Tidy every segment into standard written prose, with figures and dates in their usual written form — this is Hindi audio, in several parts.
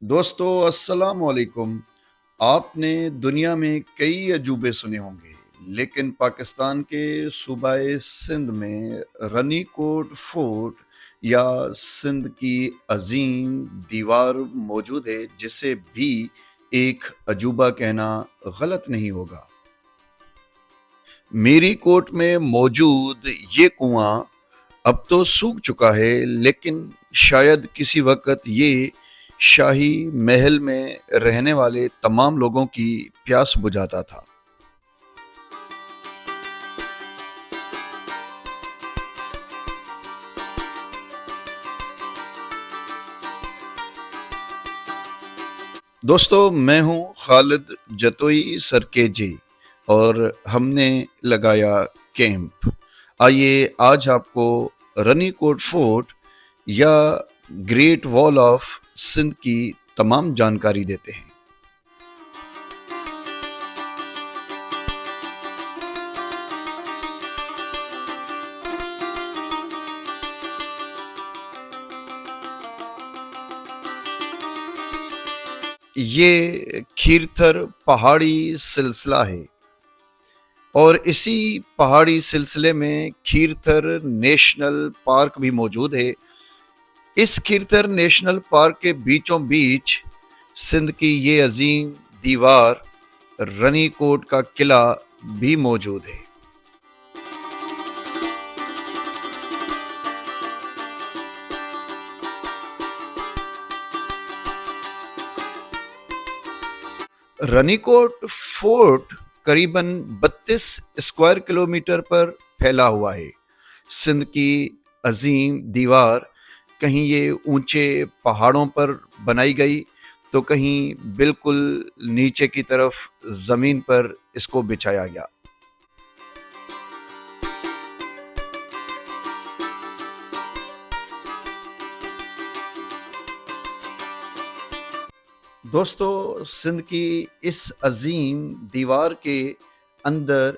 दोस्तों अस्सलाम वालेकुम। आपने दुनिया में कई अजूबे सुने होंगे, लेकिन पाकिस्तान के सूबाए सिंध में रनी कोट फोर्ट या सिंध की अजीम दीवार मौजूद है, जिसे भी एक अजूबा कहना गलत नहीं होगा। मीरी कोट में मौजूद ये कुआं अब तो सूख चुका है, लेकिन शायद किसी वक्त ये शाही महल में रहने वाले तमाम लोगों की प्यास बुझाता था। दोस्तों, मैं हूं खालिद जतोई सरकेजी और हमने लगाया कैंप। आइए आज आपको रनी कोट फोर्ट या ग्रेट वॉल ऑफ सिंध की तमाम जानकारी देते हैं। ये खीरथर पहाड़ी सिलसिला है और इसी पहाड़ी सिलसिले में खीरथर नेशनल पार्क भी मौजूद है। इस खीरथर नेशनल पार्क के बीचों बीच सिंध की ये अजीम दीवार रनी कोट का किला भी मौजूद है। रनीकोट फोर्ट करीबन 32 स्क्वायर किलोमीटर पर फैला हुआ है। सिंध की अजीम दीवार कहीं ये ऊंचे पहाड़ों पर बनाई गई, तो कहीं बिल्कुल नीचे की तरफ जमीन पर इसको बिछाया गया। दोस्तों, सिंध की इस अजीम दीवार के अंदर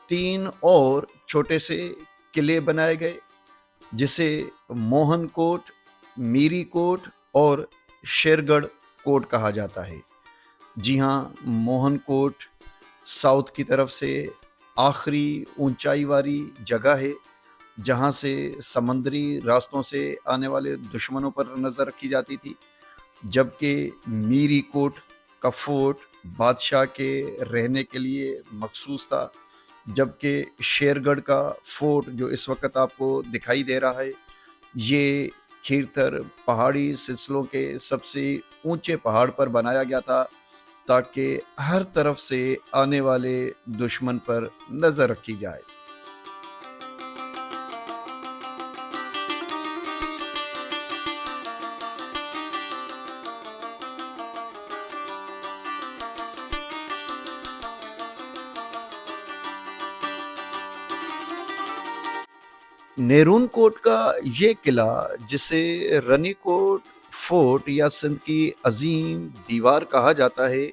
3 और छोटे से किले बनाए गए, जिसे मोहन कोट, मीरी कोट और शेरगढ़ कोट कहा जाता है। जी हाँ, मोहन कोट साउथ की तरफ से आखिरी ऊंचाई वाली जगह है, जहाँ से समंदरी रास्तों से आने वाले दुश्मनों पर नज़र रखी जाती थी। जबकि मीरी कोट का फोर्ट बादशाह के रहने के लिए मखसूस था। जबकि शेरगढ़ का फोर्ट जो इस वक्त आपको दिखाई दे रहा है, ये खीरथर पहाड़ी सिलसिलों के सबसे ऊंचे पहाड़ पर बनाया गया था, ताकि हर तरफ से आने वाले दुश्मन पर नज़र रखी जाए। नेरून कोट का ये किला, जिसे रनी कोट फोर्ट या सिंध की अजीम दीवार कहा जाता है,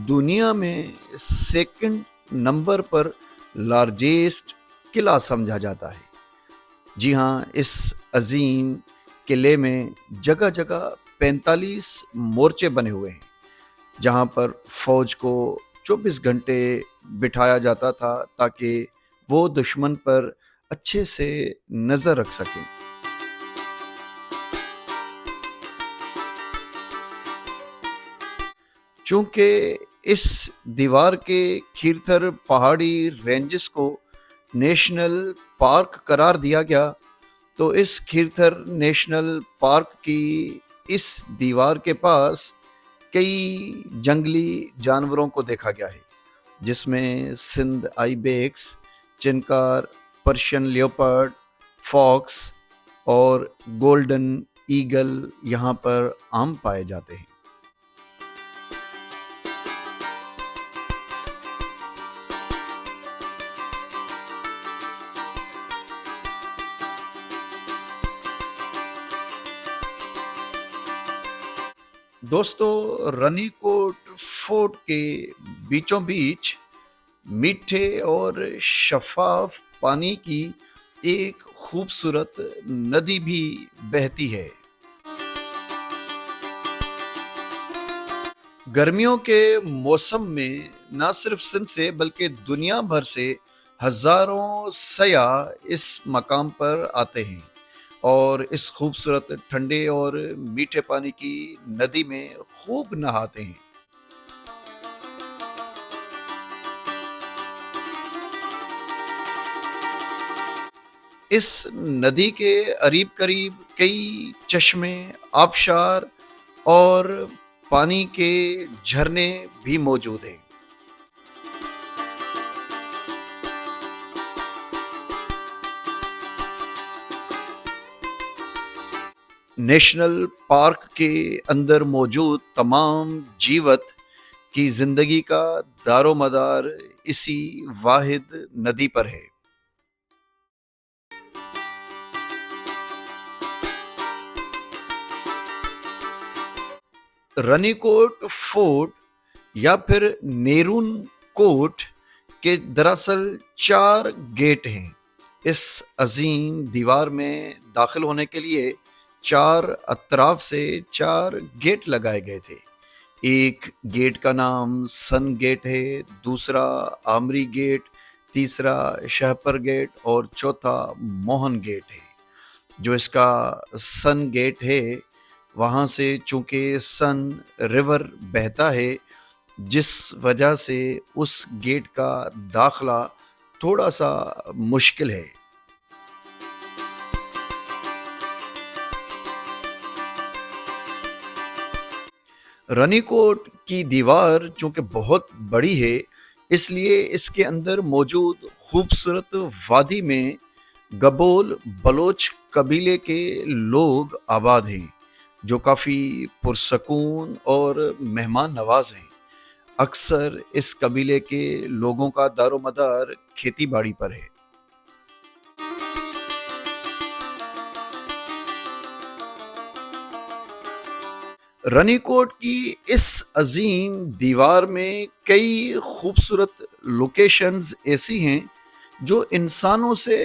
दुनिया में सेकंड नंबर पर लार्जेस्ट किला समझा जाता है। जी हाँ, इस अजीम किले में जगह जगह 45 मोर्चे बने हुए हैं, जहाँ पर फौज को 24 घंटे बिठाया जाता था, ताकि वो दुश्मन पर अच्छे से नजर रख सकें। चूंकि इस दीवार के खीरथर पहाड़ी रेंजेस को नेशनल पार्क करार दिया गया, तो इस खीरथर नेशनल पार्क की इस दीवार के पास कई जंगली जानवरों को देखा गया है, जिसमें Sindh ibex, chinkara, Persian leopard, fox और गोल्डन ईगल यहाँ पर आम पाए जाते हैं। दोस्तों, रनी कोट फोर्ट के बीचों बीच मीठे और शफाफ पानी की एक खूबसूरत नदी भी बहती है। गर्मियों के मौसम में ना सिर्फ सिंध से बल्कि दुनिया भर से हजारों सयाह इस मकाम पर आते हैं और इस खूबसूरत ठंडे और मीठे पानी की नदी में खूब नहाते हैं। इस नदी के करीब करीब कई चश्मे, आबशार और पानी के झरने भी मौजूद हैं। नेशनल पार्क के अंदर मौजूद तमाम जीवत की जिंदगी का दारोमदार इसी वाहिद नदी पर है। रनीकोट फोर्ट या फिर नेरून कोट के दरअसल 4 गेट हैं। इस अजीम दीवार में दाखिल होने के लिए 4 अतराफ से 4 गेट लगाए गए थे। एक गेट का नाम सन गेट है, दूसरा आमरी गेट, तीसरा शहपर गेट और चौथा मोहन गेट है। जो इसका सन गेट है, वहाँ से चूंकि सन रिवर बहता है, जिस वजह से उस गेट का दाखला थोड़ा सा मुश्किल है। रनीकोट की दीवार चूंकि बहुत बड़ी है, इसलिए इसके अंदर मौजूद खूबसूरत वादी में गबोल बलोच कबीले के लोग आबाद हैं, जो काफ़ी पुरसकून और मेहमान नवाज हैं। अक्सर इस कबीले के लोगों का दारोमदार खेती बाड़ी पर है। रनीकोट की इस अजीम दीवार में कई खूबसूरत लोकेशंस ऐसी हैं जो इंसानों से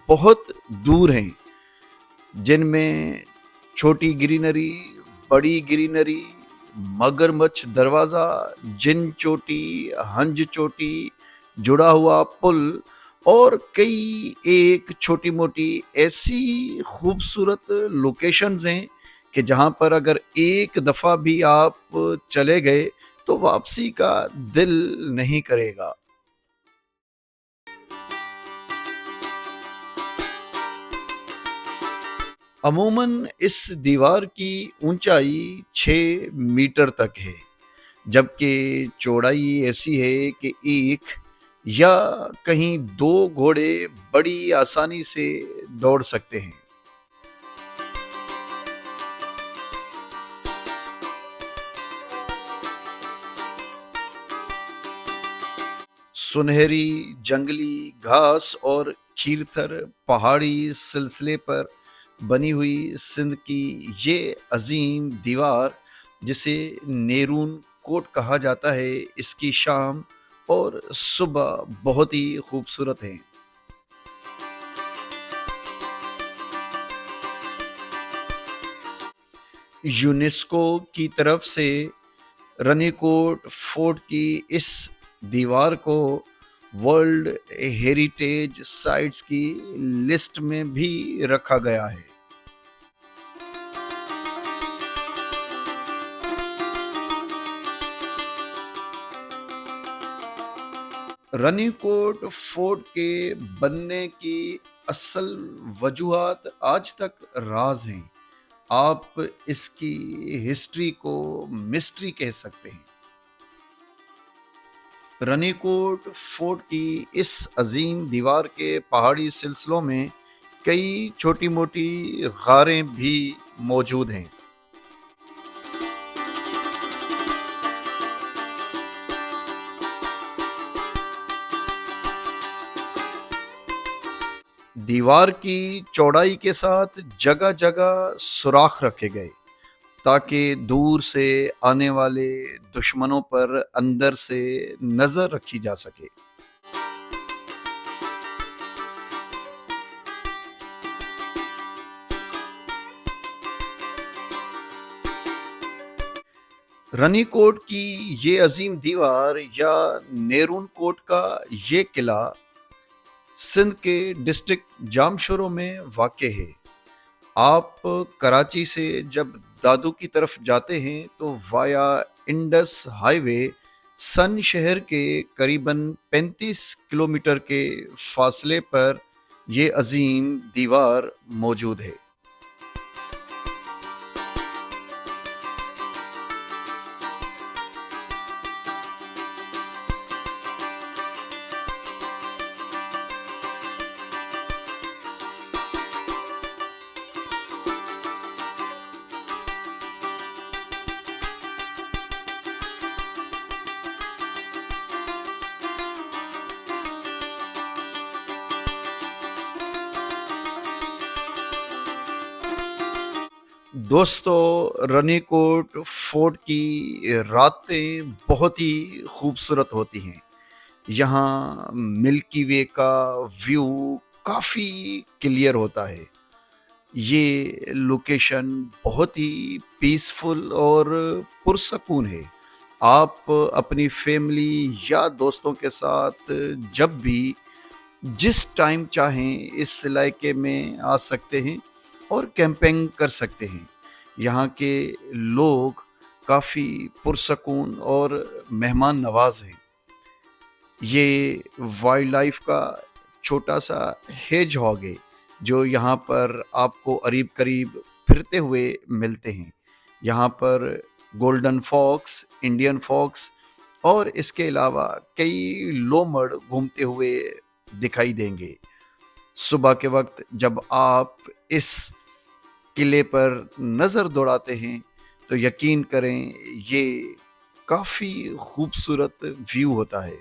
बहुत दूर हैं, जिनमें छोटी ग्रीनरी, बड़ी ग्रीनरी, मगरमच्छ दरवाज़ा, जिन चोटी, हंज चोटी, जुड़ा हुआ पुल और कई एक छोटी मोटी ऐसी खूबसूरत लोकेशंस हैं कि जहाँ पर अगर एक दफ़ा भी आप चले गए तो वापसी का दिल नहीं करेगा। अमूमन इस दीवार की ऊंचाई 6 मीटर तक है, जबकि चौड़ाई ऐसी है कि एक या कहीं 2 घोड़े बड़ी आसानी से दौड़ सकते हैं। सुनहरी जंगली घास और खीरथर पहाड़ी सिलसिले पर बनी हुई सिंध की ये अजीम दीवार, जिसे नेरून कोट कहा जाता है, इसकी शाम और सुबह बहुत ही खूबसूरत है। यूनेस्को की तरफ से रनीकोट फोर्ट की इस दीवार को वर्ल्ड हेरिटेज साइट्स की लिस्ट में भी रखा गया है। रनीकोट फोर्ट के बनने की असल वजूहात आज तक राज हैं। आप इसकी हिस्ट्री को मिस्ट्री कह सकते हैं। रनीकोट फोर्ट की इस अजीम दीवार के पहाड़ी सिलसिलों में कई छोटी मोटी गारें भी मौजूद हैं। दीवार की चौड़ाई के साथ जगह जगह सुराख रखे गए, ताकि दूर से आने वाले दुश्मनों पर अंदर से नजर रखी जा सके। रनीकोट की ये अजीम दीवार या नेरून कोट का ये किला सिंध के डिस्ट्रिक्ट जामशोरो में वाक़ है। आप कराची से जब दादू की तरफ जाते हैं तो वाया इंडस हाईवे सन शहर के करीबन 35 किलोमीटर के फासले पर ये अजीम दीवार मौजूद है। दोस्तों, रनीकोट फोर्ट की रातें बहुत ही खूबसूरत होती हैं। यहाँ मिल्की वे का व्यू काफ़ी क्लियर होता है। ये लोकेशन बहुत ही पीसफुल और पुरसकून है। आप अपनी फैमिली या दोस्तों के साथ जब भी जिस टाइम चाहें इस इलाके में आ सकते हैं और कैंपिंग कर सकते हैं। यहाँ के लोग काफ़ी पुरसकून और मेहमान नवाज हैं। ये वाइल्ड लाइफ का छोटा सा हेजहॉग है जो यहाँ पर आपको करीब करीब फिरते हुए मिलते हैं। यहाँ पर गोल्डन फॉक्स, इंडियन फॉक्स और इसके अलावा कई लोमड़ घूमते हुए दिखाई देंगे। सुबह के वक्त जब आप इस किले पर नज़र दौड़ाते हैं तो यकीन करें ये काफ़ी खूबसूरत व्यू होता है।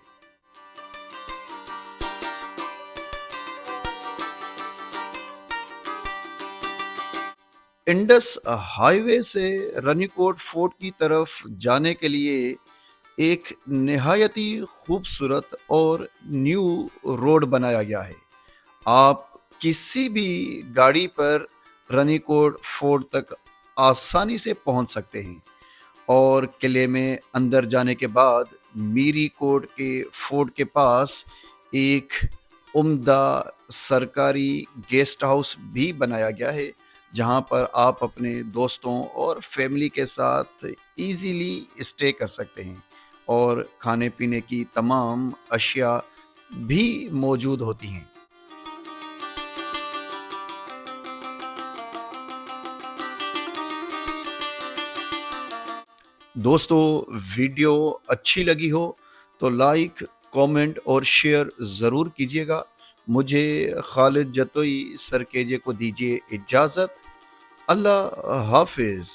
इंडस हाईवे से रनीकोट फोर्ट की तरफ जाने के लिए एक निहायती खूबसूरत और न्यू रोड बनाया गया है। आप किसी भी गाड़ी पर रनीकोट फोर्ट तक आसानी से पहुंच सकते हैं और किले में अंदर जाने के बाद मीरी कोट के फोर्ट के पास एक उम्दा सरकारी गेस्ट हाउस भी बनाया गया है जहां पर आप अपने दोस्तों और फैमिली के साथ इजीली स्टे कर सकते हैं और खाने पीने की तमाम अशिया भी मौजूद होती हैं। दोस्तों, वीडियो अच्छी लगी हो तो लाइक, कमेंट और शेयर ज़रूर कीजिएगा। मुझे खालिद जतोई सरकेजे को दीजिए इजाज़त। अल्लाह हाफिज़।